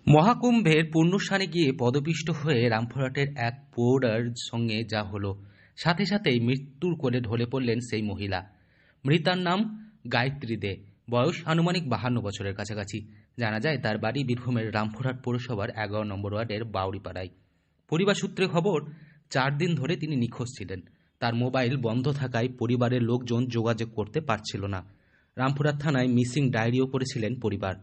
মহাকুম্ভের পুণ্যস্থানে গিয়ে পদপিষ্ট হয়ে রামপুরহাটের এক প্রৌঢ়ার সঙ্গে যা হলো, সাথে সাথেই মৃত্যুর কোলে ঢলে পড়লেন সেই মহিলা। মৃতার নাম গায়ত্রী দে, বয়স আনুমানিক 52 বছরের কাছাকাছি। জানা যায় তার বাড়ি বীরভূমের রামপুরহাট পৌরসভার 11 নম্বর ওয়ার্ডের বাউরিপাড়ায়। পরিবার সূত্রে খবর, 4 দিন ধরে তিনি নিখোঁজ ছিলেন। তার মোবাইল বন্ধ থাকায় পরিবারের লোকজন যোগাযোগ করতে পারছিল না। রামপুরহাট থানায় মিসিং ডায়েরিও করেছিলেন পরিবার।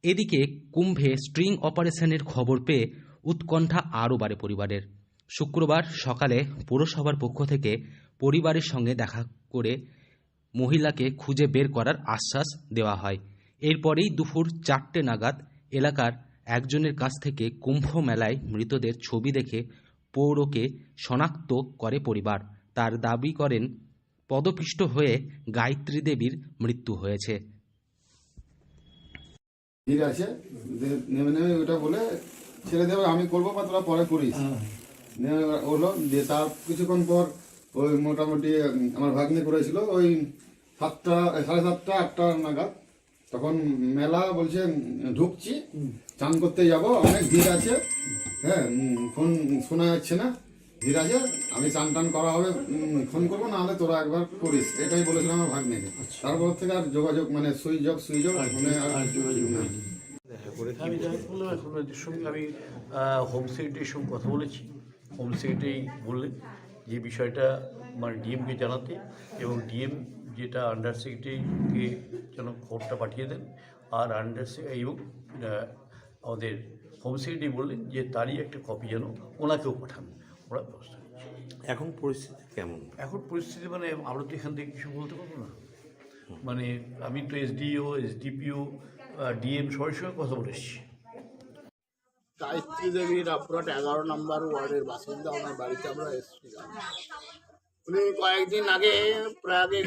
এদিকে কুম্ভে স্ট্রিং অপারেশনের খবর পেয়ে উৎকণ্ঠা আরও বাড়ে পরিবারের। শুক্রবার সকালে পৌরসভার পক্ষ থেকে পরিবারের সঙ্গে দেখা করে মহিলাকে খুঁজে বের করার আশ্বাস দেওয়া হয়। এরপরেই দুপুর 4টে নাগাদ এলাকার একজনের কাছ থেকে কুম্ভ মেলায় মৃতদের ছবি দেখে পৌরকে শনাক্ত করে পরিবার। তার দাবি করেন পদপিষ্ট হয়ে গায়ত্রী দেবীর মৃত্যু হয়েছে। ঠিক আছে, নেমে নেমে ওইটা বলে ছেড়ে দেবে, আমি করবো বা তোরা পরে করিস। নেমে হলো দিয়ে তার কিছুক্ষণ পর ওই মোটামুটি আমার ভাগ্নে করেছিল ওই 7টা, 7:30, 8টা নাগাদ। তখন মেলা বলছে ঢুকছি, চান করতে যাব, অনেক ভিড় আছে, হ্যাঁ ফোন শোনা যাচ্ছে না, ভিড় আছে, আমি চান টান করা হবে, ফোন করবো, না হলে তোরা একবার করিস, এটাই বলেছিলাম আমার ভাগ্নেকে। তারপর থেকে আর যোগাযোগ মানে সুইচ অফ ফোনে আর আমি যাই বললাম, এখন এদের সঙ্গে আমি হোম সেক্রেটারির সঙ্গে কথা বলেছি। হোম সেক্রেটারি বললেন যে বিষয়টা মানে ডিএমকে জানাতে, এবং ডিএম যেটা আন্ডার সেক্রেটারিকে যেন খবরটা পাঠিয়ে দেন। আর এবং আমাদের হোম সেক্রেটারি বললেন যে তারই একটা কপি যেন ওনাকেও পাঠান, ওরা ব্যবস্থা করছে। এখন পরিস্থিতি কেমন? এখন পরিস্থিতি মানে আমরা তো এখান থেকে কিছু বলতে পারবো না। মানে আমি তো এসডিও, এসডিপিও, ডিএম সবার সঙ্গে কথা বলে এসেছি। গায়ত্রী দেবী রামপুরহাট 11 নম্বর ওয়ার্ডের বাসিন্দা। ওনার বাড়িতে আমরা এসেছিলাম। উনি কয়েকদিন আগে প্রয়াগে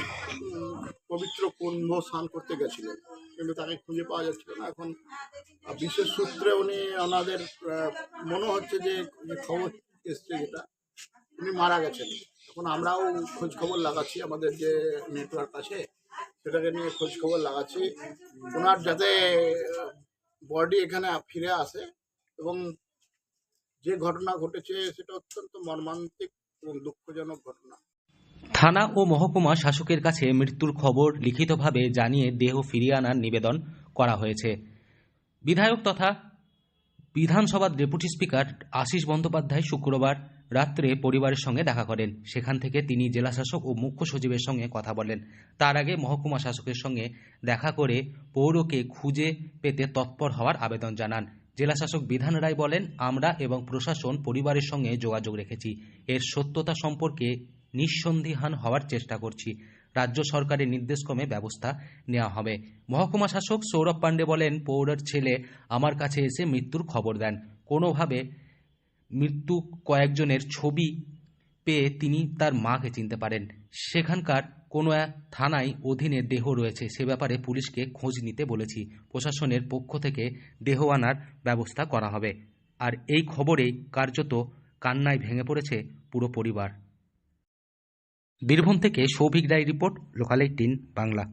পবিত্র কুম্ভ স্নান করতে গেছিলেন, কিন্তু তাকে খুঁজে পাওয়া যাচ্ছিল না। এখন বিশেষ সূত্রে উনি ওনাদের মনে হচ্ছে যে খবর এসছে যেটা, উনি মারা গেছেন। এখন আমরাও খোঁজ খবর লাগাচ্ছি, আমাদের যে নেটওয়ার্ক আছে সেটাকে নিয়ে খোঁজ খবর লাগাচ্ছি ওনার যাতে বডি এখানে ফিরে আসে। এবং যে ঘটনা ঘটেছে সেটা অত্যন্ত মর্মান্তিক এবং দুঃখজনক ঘটনা। থানা ও মহকুমা শাসকের কাছে মৃত্যুর খবর লিখিতভাবে জানিয়ে দেহ ফিরিয়ে আনার নিবেদন করা হয়েছে। বিধায়ক তথা বিধানসভার ডেপুটি স্পিকার আশিস বন্দ্যোপাধ্যায় শুক্রবার রাত্রে পরিবারের সঙ্গে দেখা করেন। সেখান থেকে তিনি জেলাশাসক ও মুখ্য সচিবের সঙ্গে কথা বলেন। তার আগে মহকুমা শাসকের সঙ্গে দেখা করে পৌরকে খুঁজে পেতে তৎপর হওয়ার আবেদন জানান। জেলাশাসক বিধান রায় বলেন, আমরা এবং প্রশাসন পরিবারের সঙ্গে যোগাযোগ রেখেছি, এর সত্যতা সম্পর্কে নিঃসন্দিহান হওয়ার চেষ্টা করছি। রাজ্য সরকারের নির্দেশক্রমে ব্যবস্থা নেওয়া হবে। মহকুমা শাসক সৌরভ পাণ্ডে বলেন, পৌরের ছেলে আমার কাছে এসে মৃত্যুর খবর দেন। কোনোভাবে মৃত্যু কয়েকজনের ছবি পেয়ে তিনি তার মাকে চিনতে পারেন। সেখানকার কোনো এক থানায় অধীনে দেহ রয়েছে, সে ব্যাপারে পুলিশকে খোঁজ নিতে বলেছি। প্রশাসনের পক্ষ থেকে দেহ আনার ব্যবস্থা করা হবে। আর এই খবরেই কার্যত কান্নায় ভেঙে পড়েছে পুরো পরিবার। বীরভূম থেকে সৌভিক রায় রিপোর্ট, লোকাল 18 বাংলা।